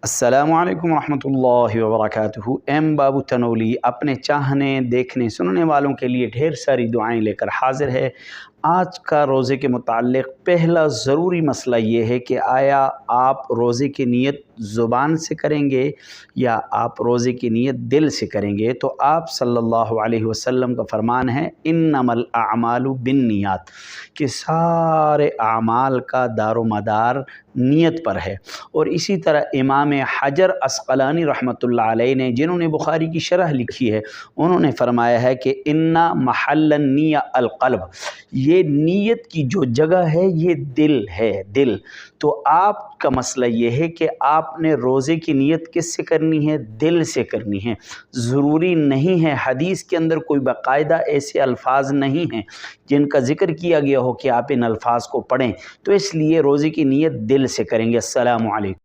السلام علیکم ورحمۃ اللہ وبرکاتہ۔ ایم بابو تنولی اپنے چاہنے دیکھنے سننے والوں کے لیے ڈھیر ساری دعائیں لے کر حاضر ہے۔ آج کا روزے کے متعلق پہلا ضروری مسئلہ یہ ہے کہ آیا آپ روزے کی نیت زبان سے کریں گے یا آپ روزے کی نیت دل سے کریں گے؟ تو آپ صلی اللہ علیہ وسلم کا فرمان ہے انما الاعمال بالنیات، کہ سارے اعمال کا دار و مدار نیت پر ہے۔ اور اسی طرح امام حجر عسقلانی رحمۃ اللہ علیہ نے، جنہوں نے بخاری کی شرح لکھی ہے، انہوں نے فرمایا ہے کہ ان محل النیہ القلب، یہ نیت کی جو جگہ ہے یہ دل ہے، دل۔ تو آپ کا مسئلہ یہ ہے کہ آپ نے روزے کی نیت کس سے کرنی ہے؟ دل سے کرنی ہے۔ ضروری نہیں ہے، حدیث کے اندر کوئی باقاعدہ ایسے الفاظ نہیں ہیں جن کا ذکر کیا گیا ہو کہ آپ ان الفاظ کو پڑھیں، تو اس لیے روزے کی نیت دل سے کریں گے۔ السلام علیکم۔